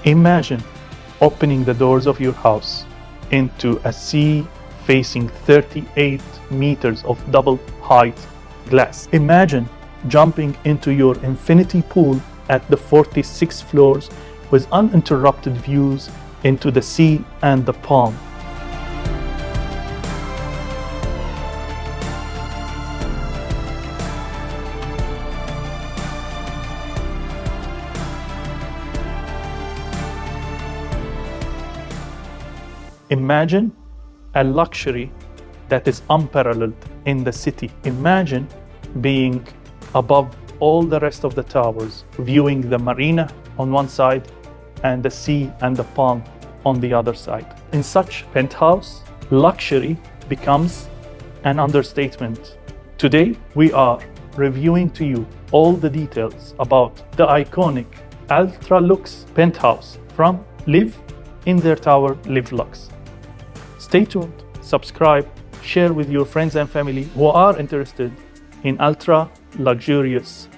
Imagine opening the doors of your house into a sea facing 38 meters of double height glass. Imagine jumping into your infinity pool at the 46 floors with uninterrupted views into the sea and the palm. Imagine a luxury that is unparalleled in the city. Imagine being above all the rest of the towers, viewing the marina on one side and the sea and the palm on the other side. In such penthouse, luxury becomes an understatement. Today, we are reviewing to you all the details about the iconic ultra luxe penthouse from LIV in their tower, LIV LUX. Stay tuned, subscribe, share with your friends and family who are interested in ultra luxurious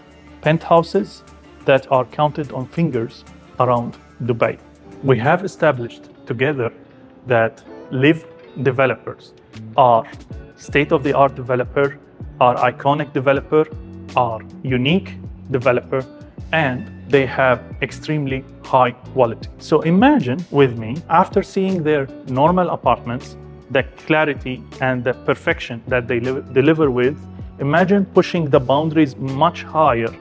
penthouses that are counted on fingers around Dubai. We have established together that LIV Developers are state-of-the-art developer, are iconic developer, are unique developer, and they have extremely high quality. So imagine with me, after seeing their normal apartments, the clarity and the perfection that they deliver with, imagine pushing the boundaries much higher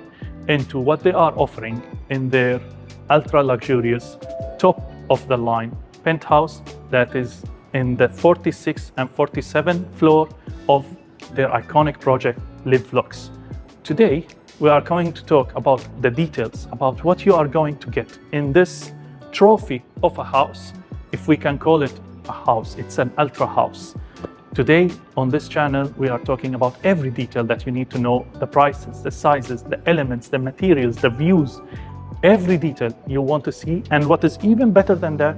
into what they are offering in their ultra luxurious, top of the line penthouse that is in the 46 and 47 floor of their iconic project, LIV LUX. Today, we are going to talk about the details about what you are going to get in this trophy of a house. If we can call it a house, it's an ultra house. Today on this channel, we are talking about every detail that you need to know: the prices, the sizes, the elements, the materials, the views, every detail you want to see. And what is even better than that,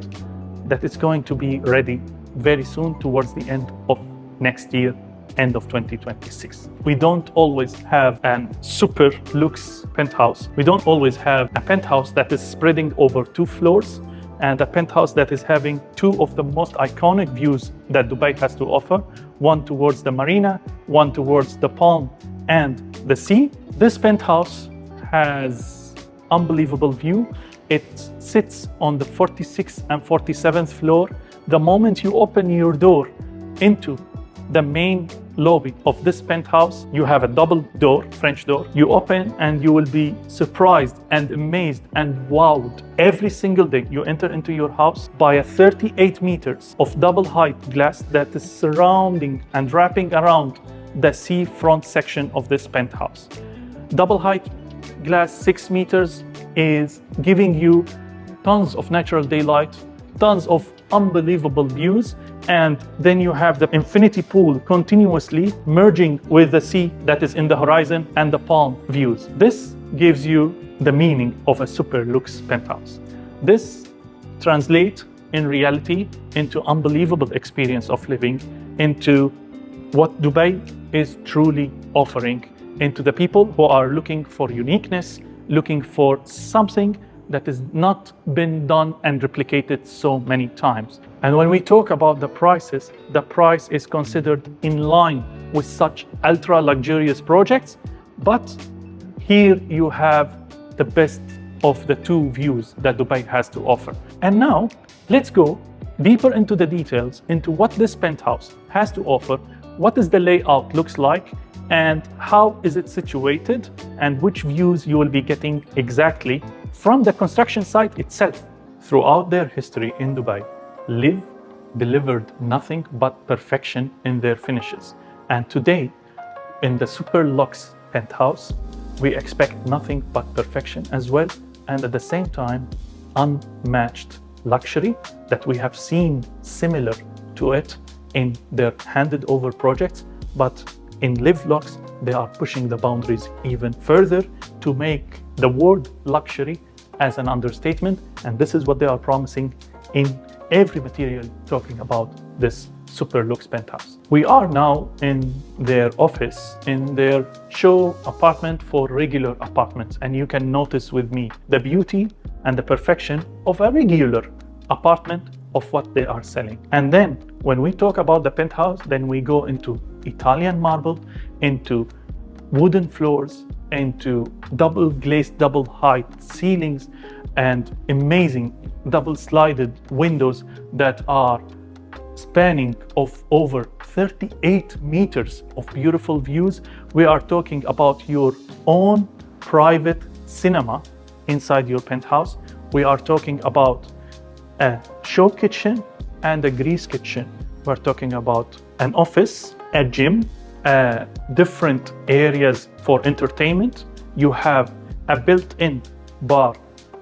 that it's going to be ready very soon towards the end of next year, end of 2026. We don't always have a super luxe penthouse. We don't always have a penthouse that is spreading over 2 floors and a penthouse that is having 2 of the most iconic views that Dubai has to offer, one towards the marina, one towards the palm and the sea. This penthouse has unbelievable view. It sits on the 46th and 47th floor. The moment you open your door into the main lobby of this penthouse, you have a double door, French door. You open and you will be surprised and amazed and wowed every single day you enter into your house by a 38 meters of double height glass that is surrounding and wrapping around the seafront section of this penthouse. Double height glass 6 meters is giving you tons of natural daylight, tons of unbelievable views, and then you have the infinity pool continuously merging with the sea that is in the horizon and the palm views. This gives you the meaning of a super luxe penthouse. This translates in reality into unbelievable experience of living, into what Dubai is truly offering, into the people who are looking for uniqueness, looking for something that has not been done and replicated so many times. And when we talk about the prices, the price is considered in line with such ultra luxurious projects, but here you have the best of the 2 views that Dubai has to offer. And now let's go deeper into the details into what this penthouse has to offer, what is the layout looks like, and how is it situated, and which views you will be getting exactly from the construction site itself. Throughout their history in Dubai, LIV delivered nothing but perfection in their finishes. And today, in the super luxe penthouse, we expect nothing but perfection as well, and at the same time, unmatched luxury that we have seen similar to it in their handed over projects. But in LIV LUX, they are pushing the boundaries even further to make the word luxury as an understatement, and this is what they are promising in every material talking about this super luxe penthouse. We are now in their office, in their show apartment for regular apartments, and you can notice with me the beauty and the perfection of a regular apartment of what they are selling. And then when we talk about the penthouse, then we go into Italian marble, into wooden floors, into double glazed, double height ceilings, and amazing double slided windows that are spanning of over 38 meters of beautiful views. We are talking about your own private cinema inside your penthouse. We are talking about a show kitchen and a grease kitchen. We're talking about an office, a gym, different areas for entertainment. You have a built-in bar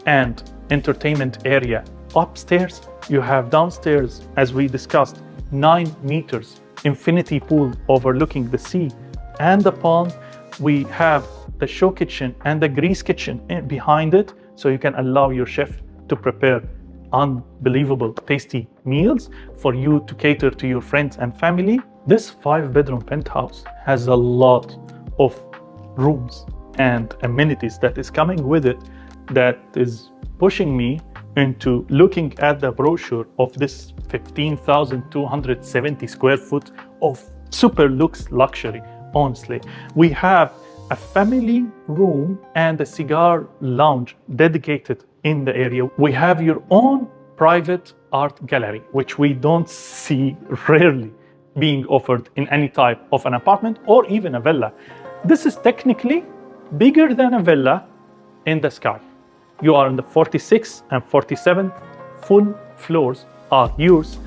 and entertainment area upstairs. You have downstairs, as we discussed, 9 meters infinity pool overlooking the sea and the pond. We have the show kitchen and the grease kitchen behind it, so you can allow your chef to prepare unbelievable tasty meals for you to cater to your friends and family. This 5-bedroom penthouse has a lot of rooms and amenities that is coming with it, that is pushing me into looking at the brochure of this 15,270 square foot of super luxury. Honestly, we have a family room and a cigar lounge dedicated in the area. We have your own private art gallery, which we don't see rarely being offered in any type of an apartment or even a villa. This is technically bigger than a villa in the sky. You are in the 46th and 47th, full floors are yours.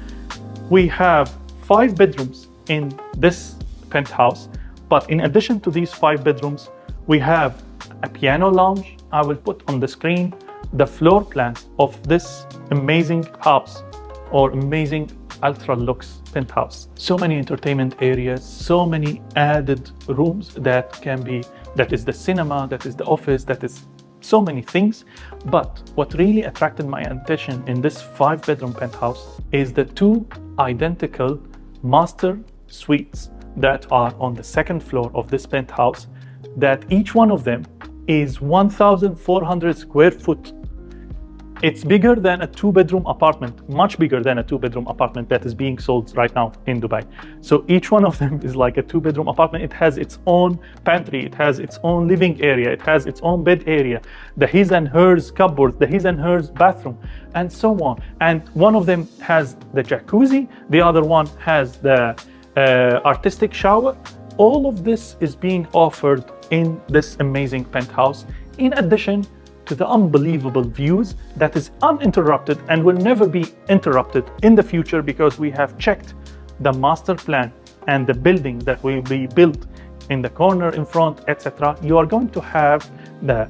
We have 5 bedrooms in this penthouse, but in addition to these 5 bedrooms, we have a piano lounge. I will put on the screen the floor plans of this amazing house or amazing ultra luxe penthouse. So many entertainment areas, so many added rooms that is the cinema, that is the office, that is so many things. But what really attracted my attention in this 5-bedroom penthouse is the 2 identical master suites that are on the 2nd floor of this penthouse, that each one of them is 1,400 square foot. It's bigger than a 2-bedroom apartment, much bigger than a 2-bedroom apartment that is being sold right now in Dubai. So each one of them is like a 2-bedroom apartment. It has its own pantry, it has its own living area, it has its own bed area, the his and hers cupboard, the his and hers bathroom, and so on. And one of them has the jacuzzi, the other one has the artistic shower. All of this is being offered in this amazing penthouse, in addition to the unbelievable views that is uninterrupted and will never be interrupted in the future, because we have checked the master plan and the building that will be built in the corner in front, etc. You are going to have the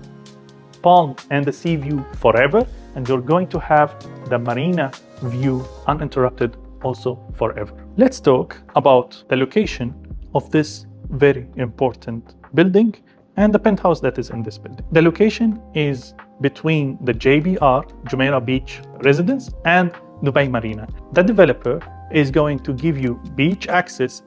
palm and the sea view forever, and you're going to have the marina view uninterrupted also forever. Let's talk about the location of this very important building and the penthouse that is in this building. The location is between the JBR, Jumeirah Beach residence, and Dubai Marina. The developer is going to give you beach access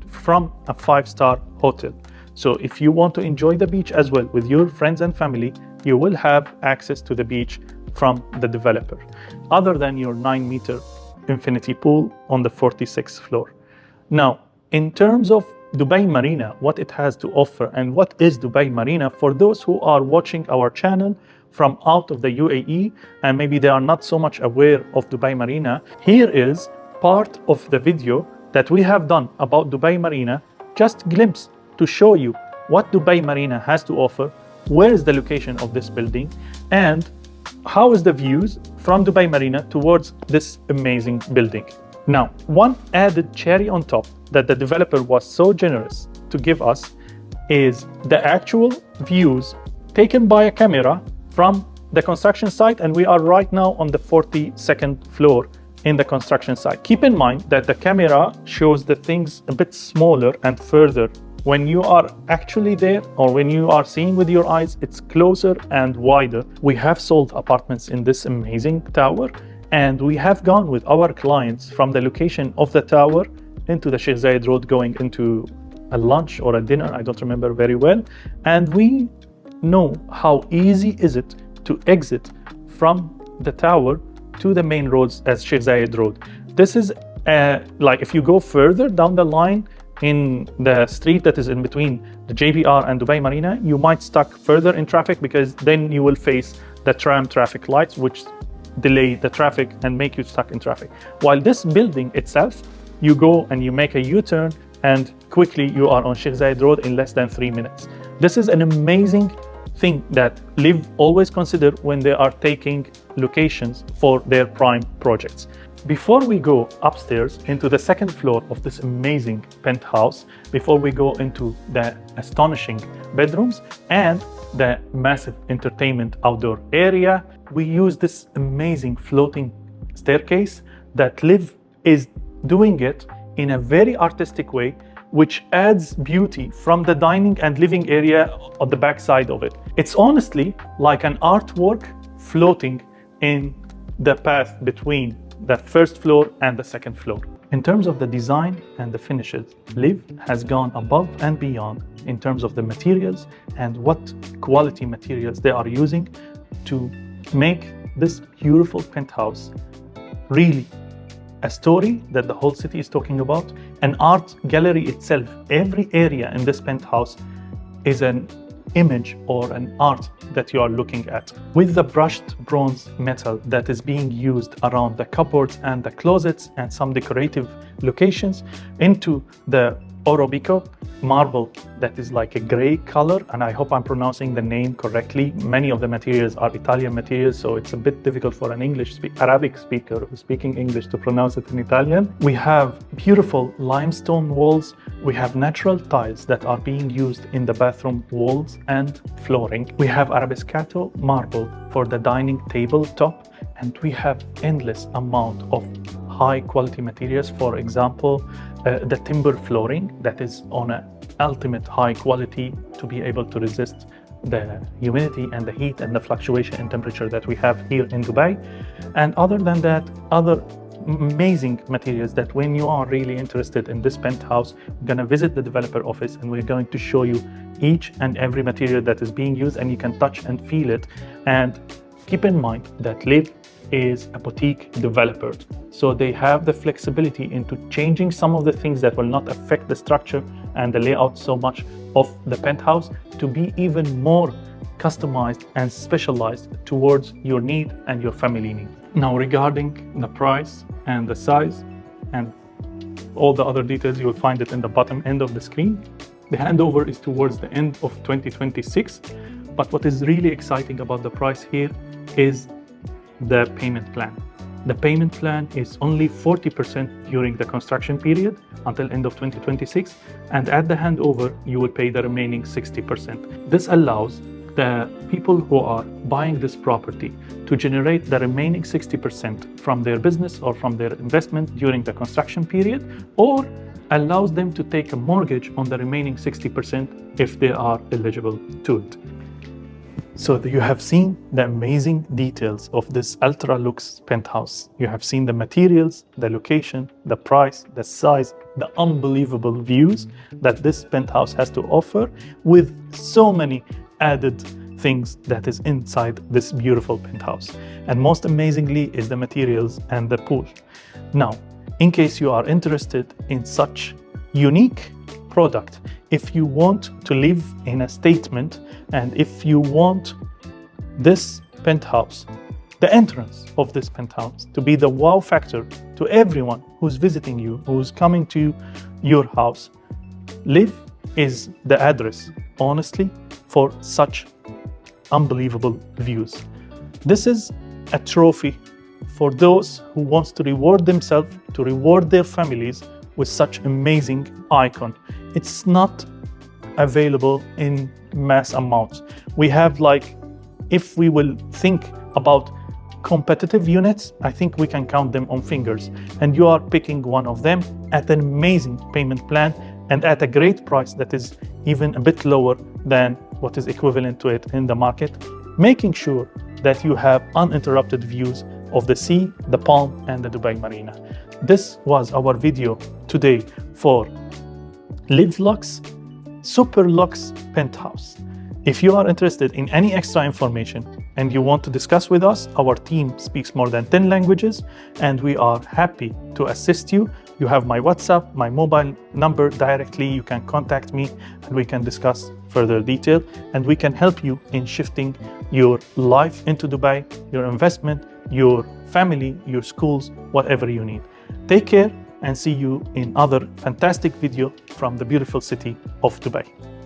from a 5-star hotel. So if you want to enjoy the beach as well with your friends and family, you will have access to the beach from the developer, other than your 9-meter infinity pool on the 46th floor. Now, in terms of Dubai Marina, what it has to offer and what is Dubai Marina, for those who are watching our channel from out of the UAE and maybe they are not so much aware of Dubai Marina, here is part of the video that we have done about Dubai Marina, just a glimpse to show you what Dubai Marina has to offer, where is the location of this building, and how is the views from Dubai Marina towards this amazing building. Now, one added cherry on top that the developer was so generous to give us is the actual views taken by a camera from the construction site, and we are right now on the 42nd floor in the construction site. Keep in mind that the camera shows the things a bit smaller and further. When you are actually there, or when you are seeing with your eyes, it's closer and wider. We have sold apartments in this amazing tower, and we have gone with our clients from the location of the tower into the Sheikh Zayed Road, going into a lunch or a dinner, I don't remember very well. And we know how easy is it to exit from the tower to the main roads as Sheikh Zayed Road. This is like if you go further down the line in the street that is in between the JBR and Dubai Marina, you might stuck further in traffic because then you will face the tram traffic lights, which delay the traffic and make you stuck in traffic. While this building itself, you go and you make a U-turn and quickly you are on Sheikh Zayed Road in less than 3 minutes. This is an amazing thing that LIV always consider when they are taking locations for their prime projects. Before we go upstairs into the second floor of this amazing penthouse, before we go into the astonishing bedrooms and the massive entertainment outdoor area, we use this amazing floating staircase that LIV is doing it in a very artistic way, which adds beauty from the dining and living area on the back side of it. It's honestly like an artwork floating in the path between the first floor and the second floor. In terms of the design and the finishes, LIV has gone above and beyond in terms of the materials and what quality materials they are using to make this beautiful penthouse really a story that the whole city is talking about, an art gallery itself. Every area in this penthouse is an image or an art that you are looking at. With the brushed bronze metal that is being used around the cupboards and the closets and some decorative locations, into the Orobico marble that is like a gray color, and I hope I'm pronouncing the name correctly. Many of the materials are Italian materials, so it's a bit difficult for an Arabic speaker who's speaking English to pronounce it in Italian. We have beautiful limestone walls. We have natural tiles that are being used in the bathroom walls and flooring. We have Arabescato marble for the dining table top, and we have endless amount of high quality materials. For example, the timber flooring that is on an ultimate high quality to be able to resist the humidity and the heat and the fluctuation in temperature that we have here in Dubai. And other than that, other amazing materials that when you are really interested in this penthouse, we're going to visit the developer office and we're going to show you each and every material that is being used, and you can touch and feel it. And keep in mind that LIV is a boutique developer, so they have the flexibility into changing some of the things that will not affect the structure and the layout so much of the penthouse to be even more customized and specialized towards your need and your family need. Now, regarding the price and the size and all the other details, you will find it in the bottom end of the screen. The handover is towards the end of 2026, but what is really exciting about the price here is the payment plan. The payment plan is only 40% during the construction period until end of 2026, and at the handover you will pay the remaining 60%. This allows the people who are buying this property to generate the remaining 60% from their business or from their investment during the construction period, or allows them to take a mortgage on the remaining 60% if they are eligible to it. So you have seen the amazing details of this ultra luxe penthouse. You have seen the materials, the location, the price, the size, the unbelievable views that this penthouse has to offer, with so many added things that is inside this beautiful penthouse. And most amazingly is the materials and the pool. Now, in case you are interested in such unique product, if you want to live in a statement, and if you want this penthouse, the entrance of this penthouse, to be the wow factor to everyone who's visiting you, who's coming to your house, LIV is the address, honestly, for such unbelievable views. This is a trophy for those who wants to reward themselves, to reward their families with such amazing icon. It's not available in mass amounts. We have, like, if we will think about competitive units, I think we can count them on fingers, and you are picking one of them at an amazing payment plan and at a great price that is even a bit lower than what is equivalent to it in the market, making sure that you have uninterrupted views of the sea, the Palm and the Dubai Marina. This was our video today for LIV LUX Super Luxe Penthouse. If you are interested in any extra information, and you want to discuss with us, our team speaks more than 10 languages and we are happy to assist you. You have my WhatsApp, my mobile number directly. You can contact me and we can discuss further detail, and we can help you in shifting your life into Dubai, your investment, your family, your schools, whatever you need. Take care and see you in other fantastic video from the beautiful city of Dubai.